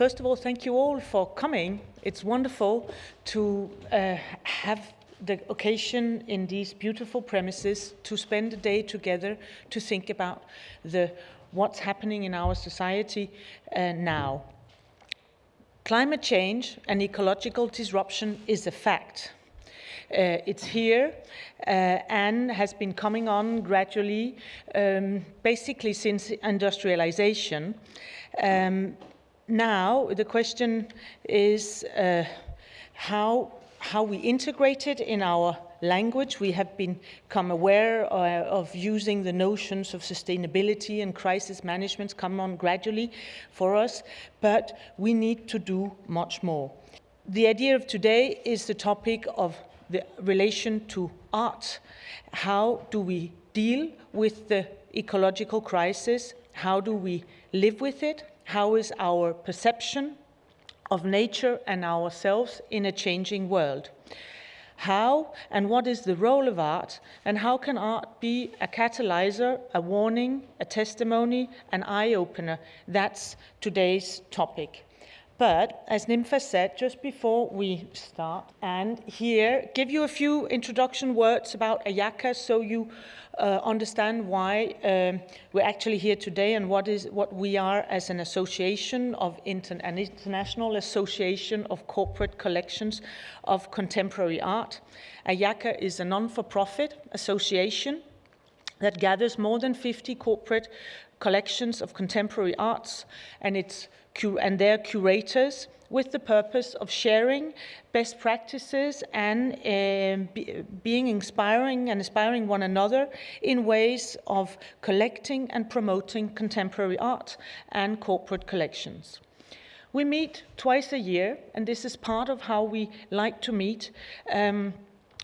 First of all, thank you all for coming. It's wonderful to have the occasion in these beautiful premises to spend a day together to think about what's happening in our society now. Climate change and ecological disruption is a fact. It's here and has been coming on gradually, basically since industrialization. Now the question is how we integrate it in our language. We have become aware of using the notions of sustainability and crisis management come on gradually for us, but we need to do much more. The idea of today is the topic of the relation to art. How do we deal with the ecological crisis? How do we live with it? How is our perception of nature and ourselves in a changing world? How and what is the role of art, and how can art be a catalyzer, a warning, a testimony, an eye-opener? That's today's topic. But, as Nympha said just before we start, and here, give you a few introduction words about Ayaka so you understand why we're actually here today and what we are as an association of an international association of corporate collections of contemporary art. Ayaka is a non-for-profit association that gathers more than 50 corporate collections of contemporary arts and their curators with the purpose of sharing best practices and being inspiring one another in ways of collecting and promoting contemporary art and corporate collections. We meet twice a year, and this is part of how we like to meet.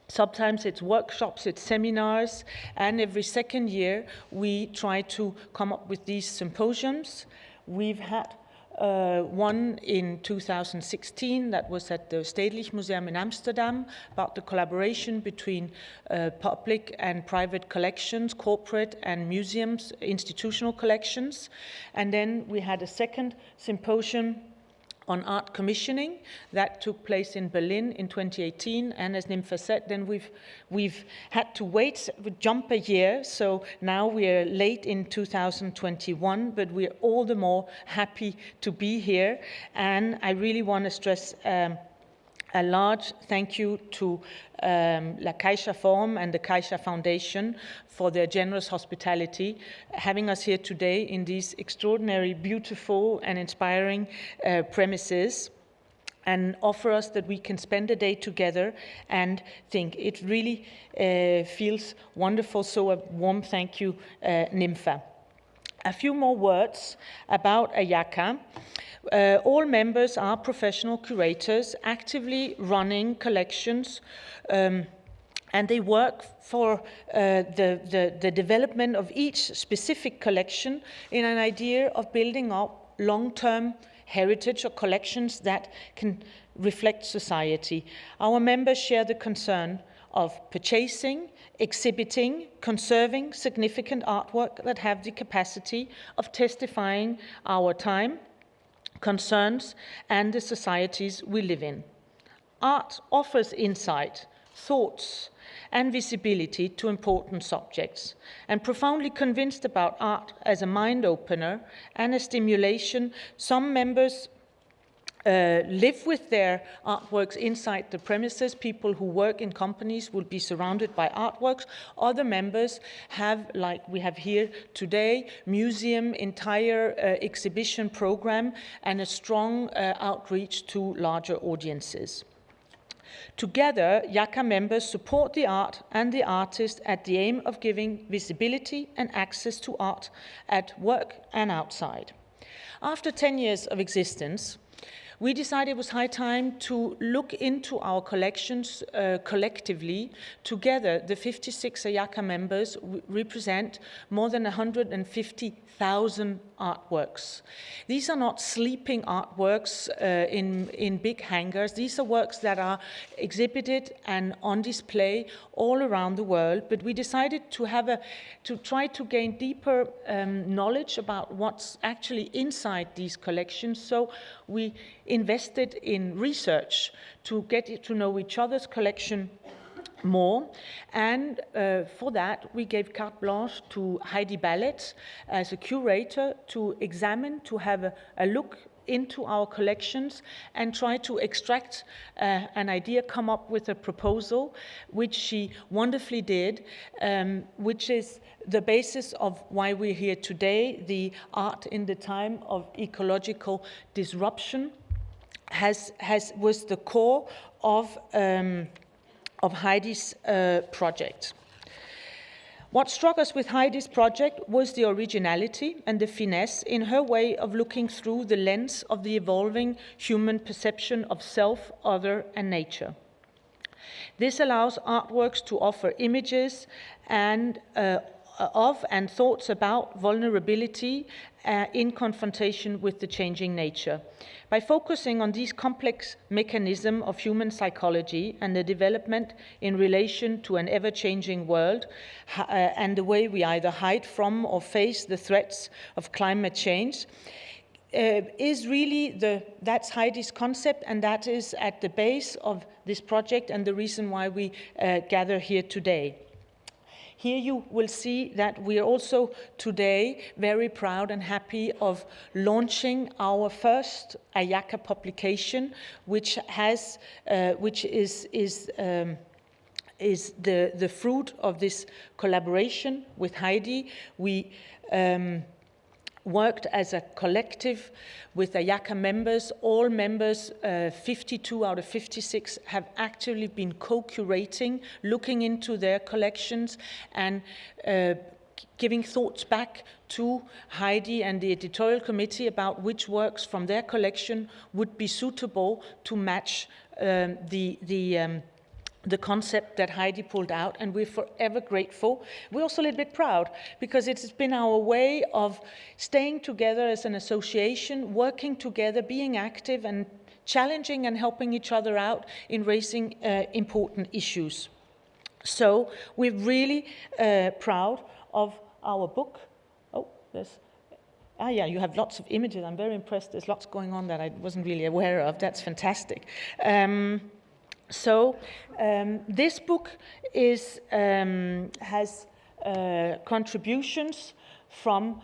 Sometimes it's workshops, it's seminars, and every second year we try to come up with these symposiums. We've had one in 2016 that was at the Stedelijk Museum in Amsterdam about the collaboration between public and private collections, corporate and museums, institutional collections. And then we had a second symposium on art commissioning that took place in Berlin in 2018, and as Nympha said, then we've had to jump a year, so now we are late in 2021, but we're all the more happy to be here, and I really want to stress a large thank you to La Caixa Forum and the Caixa Foundation for their generous hospitality, having us here today in these extraordinary, beautiful and inspiring premises, and offer us that we can spend a day together and think. It really feels wonderful, so a warm thank you, Nympha. A few more words about Ayaka. All members are professional curators actively running collections, and they work for the development of each specific collection in an idea of building up long-term heritage or collections that can reflect society. Our members share the concern of purchasing, exhibiting, conserving significant artwork that have the capacity of testifying our time, concerns, and the societies we live in. Art offers insight, thoughts, and visibility to important subjects, and profoundly convinced about art as a mind opener and a stimulation, some members live with their artworks inside the premises. People who work in companies will be surrounded by artworks. Other members have, like we have here today, museum, entire exhibition program, and a strong outreach to larger audiences. Together, Ayaka members support the art and the artist at the aim of giving visibility and access to art at work and outside. After 10 years of existence, we decided it was high time to look into our collections collectively. Together, the 56 Ayaka members represent more than 150,000 artworks. These are not sleeping artworks in big hangars. These are works that are exhibited and on display all around the world, but we decided to try to gain deeper knowledge about what's actually inside these collections. So we invested in research to get to know each other's collection more, and for that we gave carte blanche to Heidi Ballet as a curator to examine, to have a look into our collections and try to extract an idea, come up with a proposal, which she wonderfully did, which is the basis of why we're here today. The art in the time of ecological disruption was the core of Heidi's project. What struck us with Heidi's project was the originality and the finesse in her way of looking through the lens of the evolving human perception of self, other, and nature. This allows artworks to offer images and of and thoughts about vulnerability in confrontation with the changing nature. By focusing on these complex mechanisms of human psychology and the development in relation to an ever-changing world and the way we either hide from or face the threats of climate change, is really that's Heidi's concept, and that is at the base of this project and the reason why we gather here today. Here you will see that we are also today very proud and happy of launching our first Ayaka publication, which is the fruit of this collaboration with Heidi. We worked as a collective with Ayaka members. All members, 52 out of 56, have actually been co-curating, looking into their collections and giving thoughts back to Heidi and the editorial committee about which works from their collection would be suitable to match the concept that Heidi pulled out, and we're forever grateful. We're also a little bit proud because it's been our way of staying together as an association, working together, being active and challenging and helping each other out in raising important issues. So we're really proud of our book. Oh, yeah, you have lots of images. I'm very impressed. There's lots going on that I wasn't really aware of. That's fantastic. This book has contributions from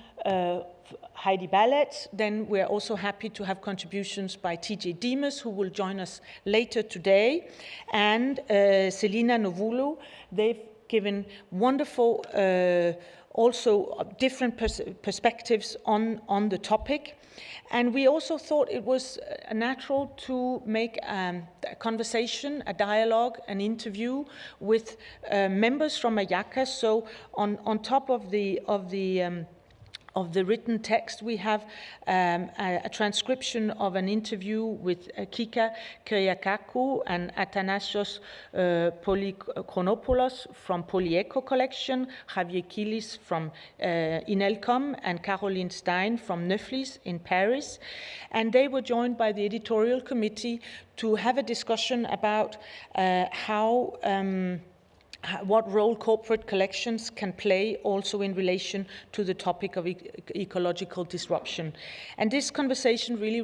Heidi Ballet. Then we're also happy to have contributions by T.J. Demas, who will join us later today, and Selina Novulu. They've given wonderful, also different perspectives on the topic. And we also thought it was natural to make a conversation, a dialogue, an interview with members from Ayaka. So on top of the written text, we have a transcription of an interview with Kika Kyriakakou and Athanasios Polychronopoulos from Polyeco Collection, Javier Kilis from Inelcom, and Caroline Stein from Neuflis in Paris. And they were joined by the editorial committee to have a discussion about what role corporate collections can play also in relation to the topic of ecological disruption. And this conversation really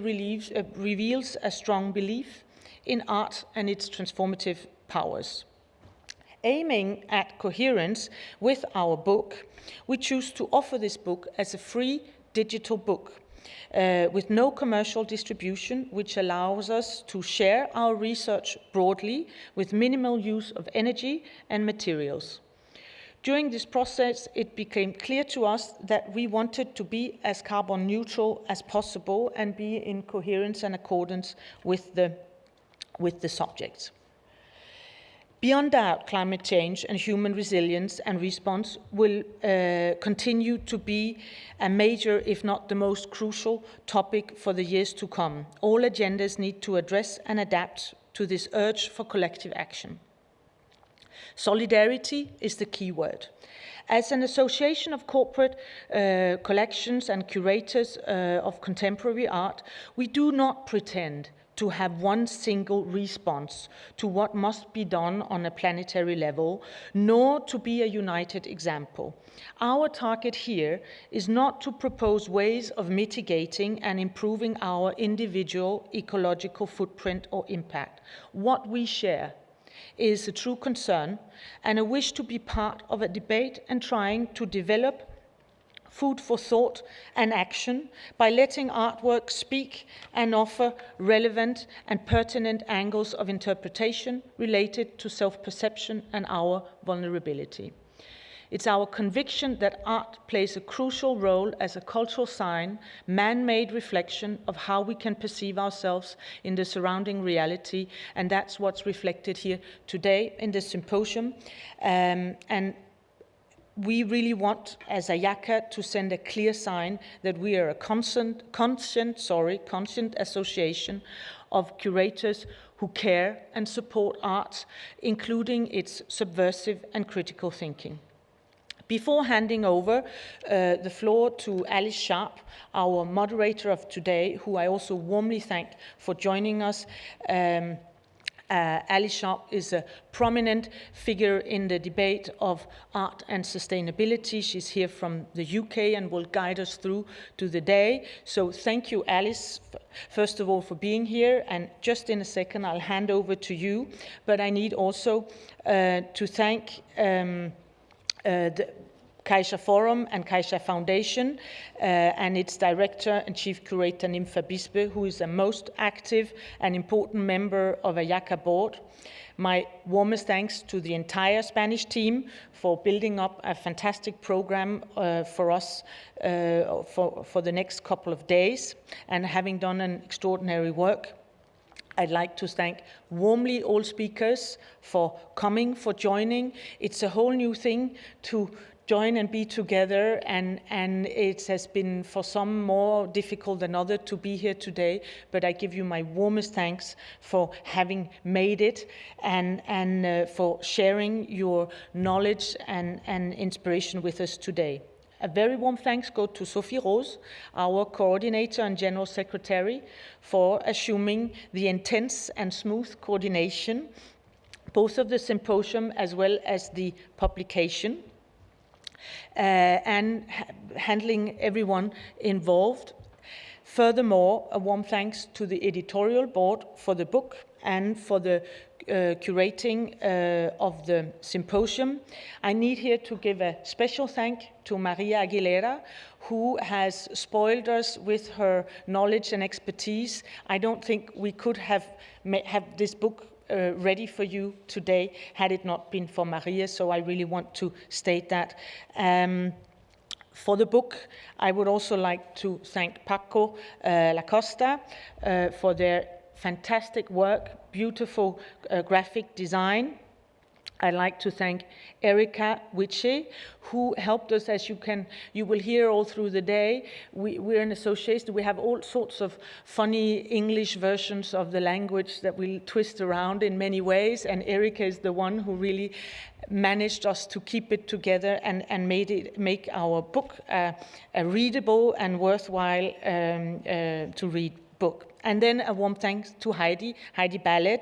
reveals a strong belief in art and its transformative powers. Aiming at coherence with our book, we choose to offer this book as a free digital book with no commercial distribution, which allows us to share our research broadly with minimal use of energy and materials. During this process, it became clear to us that we wanted to be as carbon neutral as possible and be in coherence and accordance with the subjects. Beyond doubt, climate change and human resilience and response will continue to be a major, if not the most crucial, topic for the years to come. All agendas need to address and adapt to this urge for collective action. Solidarity is the key word. As an association of corporate collections and curators of contemporary art, we do not pretend to have one single response to what must be done on a planetary level, nor to be a united example. Our target here is not to propose ways of mitigating and improving our individual ecological footprint or impact. What we share is a true concern and a wish to be part of a debate and trying to develop food for thought and action by letting artwork speak and offer relevant and pertinent angles of interpretation related to self-perception and our vulnerability. It's our conviction that art plays a crucial role as a cultural sign, man-made reflection of how we can perceive ourselves in the surrounding reality, and that's what's reflected here today in the symposium. And we really want, as a Yaka, to send a clear sign that we are a conscient association of curators who care and support art, including its subversive and critical thinking. Before handing over the floor to Alice Sharp, our moderator of today, who I also warmly thank for joining us, Alice Sharp is a prominent figure in the debate of art and sustainability. She's here from the UK and will guide us through to the day. So thank you, Alice, first of all, for being here. And just in a second, I'll hand over to you. But I need also to thank the Kaiser Forum and Kaiser Foundation and its director and chief curator Nympha Bispe, who is a most active and important member of a Yaka board. My warmest thanks to the entire Spanish team for building up a fantastic program for us for the next couple of days and having done an extraordinary work. I'd like to thank warmly all speakers for coming, for joining. It's a whole new thing to join and be together, and it has been for some more difficult than others to be here today, but I give you my warmest thanks for having made it and for sharing your knowledge and inspiration with us today. A very warm thanks go to Sophie Rose, our coordinator and general secretary, for assuming the intense and smooth coordination, both of the symposium as well as the publication, and handling everyone involved. Furthermore, a warm thanks to the editorial board for the book and for the curating of the symposium. I need here to give a special thank to Maria Aguilera, who has spoiled us with her knowledge and expertise. I don't think we could have this book ready for you today had it not been for Maria, so I really want to state that. For the book, I would also like to thank Paco Lacosta for their fantastic work, beautiful graphic design. I'd like to thank Erika Wiche, who helped us, as you will hear all through the day. We're an association. We have all sorts of funny English versions of the language that we twist around in many ways, and Erika is the one who really managed us to keep it together and make our book a readable and worthwhile to read book. And then a warm thanks to Heidi Ballet,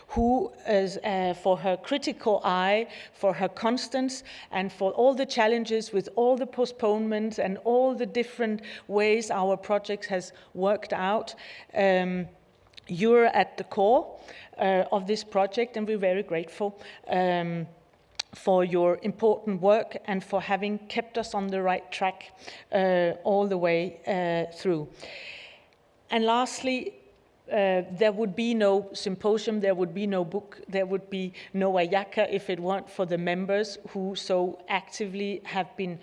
who is for her critical eye, for her constance, and for all the challenges with all the postponements and all the different ways our project has worked out. You're at the core of this project, and we're very grateful for your important work and for having kept us on the right track all the way through. And lastly, there would be no symposium, there would be no book, there would be no Ayaka if it weren't for the members who so actively have been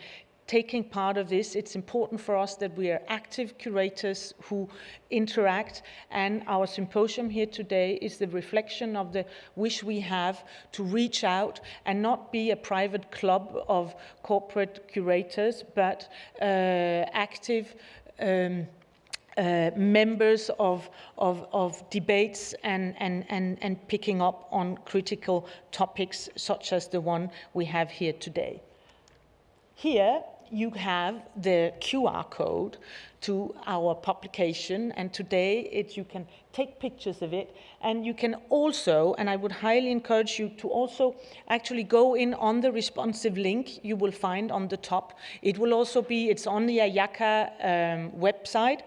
taking part of this. It's important for us that we are active curators who interact, and our symposium here today is the reflection of the wish we have to reach out and not be a private club of corporate curators, but active members of debates and picking up on critical topics such as the one we have here today. Here you have the QR code to our publication, and today you can take pictures of it, and you can also, and I would highly encourage you to also actually go in on the responsive link you will find on the top. It will also be, it's on the IACA website,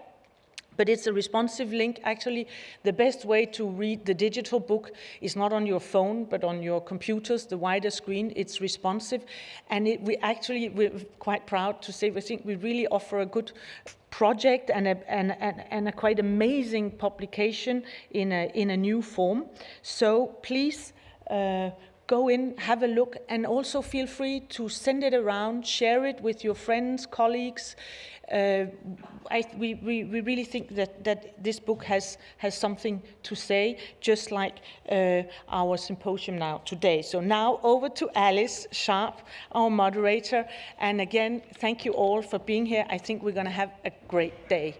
but it's a responsive link. Actually, the best way to read the digital book is not on your phone, but on your computers, the wider screen. It's responsive. And we're quite proud to say, we think we really offer a good project and a quite amazing publication in a new form. So please, go in, have a look, and also feel free to send it around, share it with your friends, colleagues. We really think that this book has something to say, just like our symposium now today. So now over to Alice Sharp, our moderator. And again, thank you all for being here. I think we're going to have a great day.